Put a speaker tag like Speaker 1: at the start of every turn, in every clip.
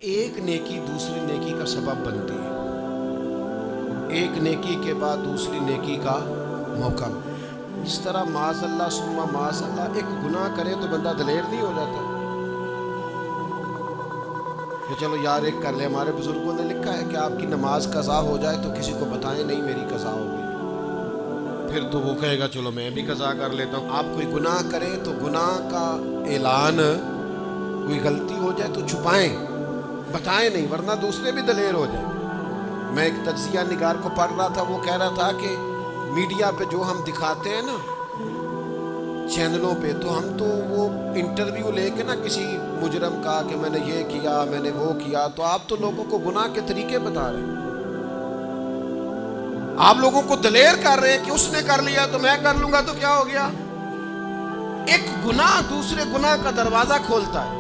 Speaker 1: ایک نیکی دوسری نیکی کا سبب بنتی ہے، ایک نیکی کے بعد دوسری نیکی کا موقع۔ اس طرح معاذ اللہ ثم معاذ اللہ ایک گناہ کرے تو بندہ دلیر نہیں ہو جاتا کہ چلو یار ایک کر لے۔ ہمارے بزرگوں نے لکھا ہے کہ آپ کی نماز قضا ہو جائے تو کسی کو بتائیں نہیں میری قضا ہو گئی، پھر تو وہ کہے گا چلو میں بھی قضا کر لیتا ہوں۔ آپ کوئی گناہ کریں تو گناہ کا اعلان، کوئی غلطی ہو جائے تو چھپائیں، بتائیں نہیں، ورنہ دوسرے بھی دلیر ہو جائیں۔ میں ایک تجزیہ نگار کو پڑھ رہا تھا، وہ کہہ رہا تھا کہ میڈیا پہ جو ہم دکھاتے ہیں نا چینلوں پہ، تو ہم تو وہ انٹرویو لے کے نا کسی مجرم کا کہ میں نے یہ کیا میں نے وہ کیا، تو آپ تو لوگوں کو گناہ کے طریقے بتا رہے ہیں، آپ لوگوں کو دلیر کر رہے ہیں کہ اس نے کر لیا تو میں کر لوں گا تو کیا ہو گیا۔ ایک گناہ دوسرے گناہ کا دروازہ کھولتا ہے،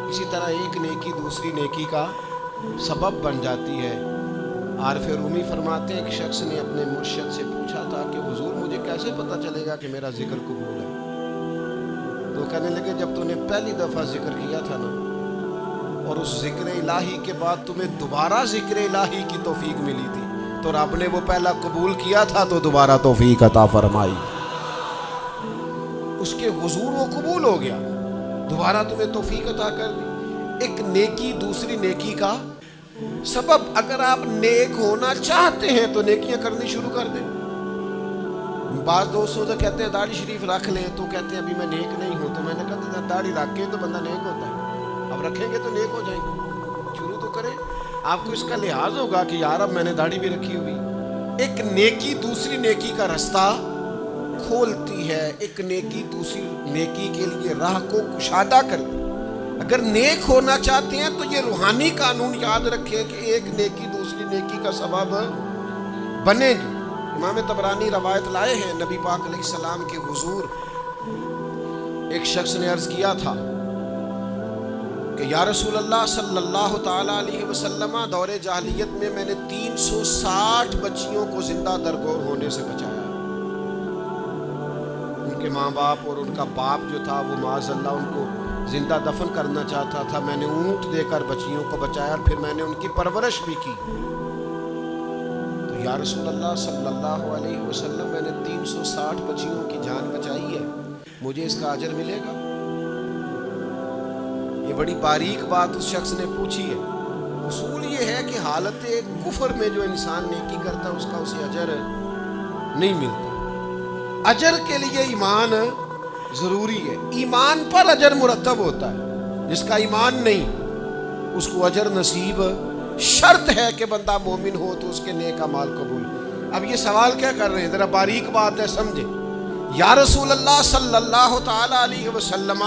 Speaker 1: اسی طرح ایک نیکی دوسری نیکی کا سبب بن جاتی ہے۔ عارف رومی فرماتے ہیں ایک شخص نے اپنے مرشد سے پوچھا تھا کہ حضور مجھے کیسے پتہ چلے گا کہ میرا ذکر قبول ہے؟ تو کہنے لگے جب تو نے پہلی دفعہ ذکر کیا تھا نا، اور اس ذکر الہی کے بعد تمہیں دوبارہ ذکر الہی کی توفیق ملی تھی، تو رب نے وہ پہلا قبول کیا تھا تو دوبارہ توفیق عطا فرمائی، اس کے حضور وہ قبول ہو گیا، دوبارہ تمہیں توفیق عطا کر دی۔ ایک نیکی دوسری نیکی کا سبب۔ اگر آپ نیک ہونا چاہتے ہیں تو نیکیاں کرنی شروع کر دیں۔ بعض دوستوں سے کہتے ہیں داڑھی شریف رکھ لیں، تو کہتے ہیں ابھی میں نیک نہیں ہوں، تو میں نے کہا داڑھی رکھ کے تو بندہ نیک ہوتا ہے، اب رکھیں گے تو نیک ہو جائیں گے، شروع تو کریں۔ آپ کو اس کا لحاظ ہوگا کہ یار اب میں نے داڑھی بھی رکھی ہوئی۔ ایک نیکی دوسری نیکی کا رستہ کھولتی ہے، ایک نیکی دوسری نیکی کے لیے راہ کو کشادہ کرتی ہے۔ اگر نیک ہونا چاہتے ہیں تو یہ روحانی قانون یاد رکھیں کہ ایک نیکی دوسری نیکی کا سبب بنے گی۔ امام طبرانی روایت لائے ہیں، نبی پاک علیہ السلام کے حضور ایک شخص نے عرض کیا تھا کہ یا رسول اللہ صلی اللہ تعالیٰ علیہ وسلم، دور جاہلیت میں نے 360 بچیوں کو زندہ درگور ہونے سے بچایا۔ ان کے ماں باپ اور ان کا باپ جو تھا وہ معاذ اللہ ان کو زندہ دفن کرنا چاہتا تھا، میں نے اونٹ دے کر بچیوں کو بچایا، اور پھر میں نے ان کی پرورش بھی کی۔ تو یا رسول اللہ صلی اللہ علیہ وسلم میں نے 360 بچیوں کی جان بچائی ہے، مجھے اس کا اجر ملے گا؟ یہ بڑی باریک بات اس شخص نے پوچھی ہے۔ اصول یہ ہے کہ حالت کفر میں جو انسان نیکی کرتا ہے اس کا اسے اجر نہیں ملتا۔ اجر کے لیے ایمان ضروری ہے، ایمان پر اجر مرتب ہوتا ہے، جس کا ایمان نہیں اس کو اجر نصیب شرط ہے کہ بندہ مومن ہو تو اس کے نیک اعمال قبول۔ اب یہ سوال کیا کر رہے ہیں، ذرا باریک بات ہے سمجھے۔ یا رسول اللہ صلی اللہ تعالی علیہ وسلم،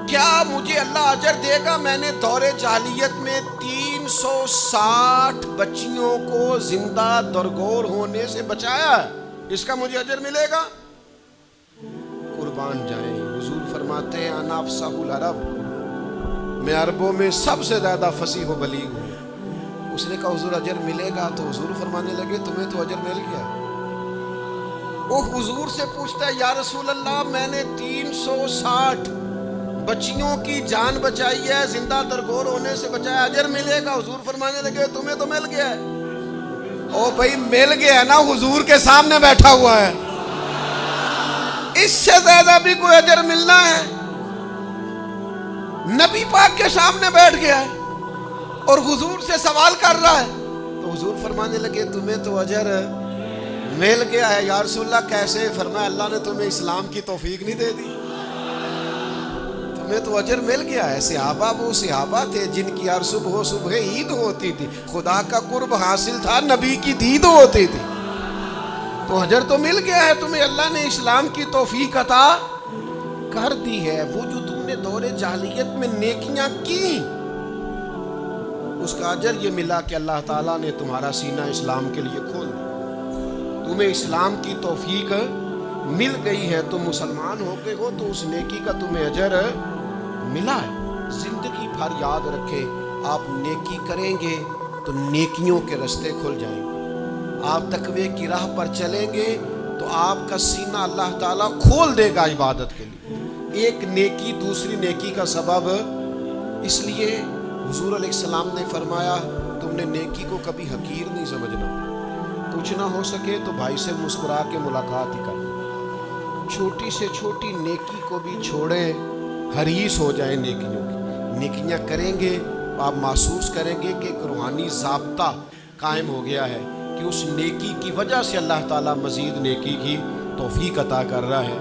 Speaker 1: کیا مجھے اللہ اجر دے گا؟ میں نے دور جاہلیت میں 360 بچیوں کو زندہ درگور ہونے سے بچایا ہے، اس کا مجھے اجر ملے گا؟ قربان جائیں، حضور فرماتے ہیں انا افصح العرب، میں عربوں میں سب سے زیادہ فصیح و بلیغ ہوں۔ اس نے کہا حضور اجر ملے گا؟ تو حضور فرمانے لگے تمہیں تو اجر مل گیا۔ وہ حضور سے پوچھتا ہے یا رسول اللہ میں نے 360 بچیوں کی جان بچائی ہے، زندہ درگور ہونے سے بچایا، اجر ملے گا؟ حضور فرمانے لگے تمہیں تو مل گیا ہے۔ او بھائی مل گیا نا، حضور کے سامنے بیٹھا ہوا ہے، اس سے زیادہ بھی کوئی اجر ملنا ہے؟ نبی پاک کے سامنے بیٹھ گیا ہے اور حضور سے سوال کر رہا ہے، تو حضور فرمانے لگے تمہیں تو اجر مل گیا ہے۔ یا رسول اللہ کیسے؟ فرمایا اللہ نے تمہیں اسلام کی توفیق نہیں دے دی، تمہیں تو اجر مل گیا ہے۔ صحابہ وہ صحابہ تھے جن کی ہر صبح صبح عید ہوتی تھی، خدا کا قرب حاصل تھا، نبی کی دید ہوتی تھی، تو اجر تو مل گیا ہے، تمہیں اللہ نے اسلام کی توفیق عطا کر دی ہے۔ وہ جو تم نے دور جاہلیت میں نیکیاں کی اس کا اجر یہ ملا کہ اللہ تعالیٰ نے تمہارا سینہ اسلام کے لیے کھول دیا، تمہیں اسلام کی توفیق مل گئی ہے، تم مسلمان ہو گئے ہو تو اس نیکی کا تمہیں اجر ملا ہے۔ زندگی بھر یاد رکھیں، آپ نیکی کریں گے تو نیکیوں کے رستے کھل جائیں گے، آپ تقوی کی راہ پر چلیں گے تو آپ کا سینہ اللہ تعالیٰ کھول دے گا عبادت کے لیے۔ ایک نیکی دوسری نیکی کا سبب اس لیے حضور علیہ السلام نے فرمایا تم نے نیکی کو کبھی حقیر نہیں سمجھنا، کچھ نہ ہو سکے تو بھائی سے مسکرا کے ملاقات ہی کرنا، چھوٹی سے چھوٹی نیکی کو بھی چھوڑیں، حریص ہو جائیں نیکیوں کی، نیکیاں کریں گے آپ محسوس کریں گے کہ ایک روحانی ضابطہ قائم ہو گیا ہے کہ اس نیکی کی وجہ سے اللہ تعالیٰ مزید نیکی کی توفیق عطا کر رہا ہے۔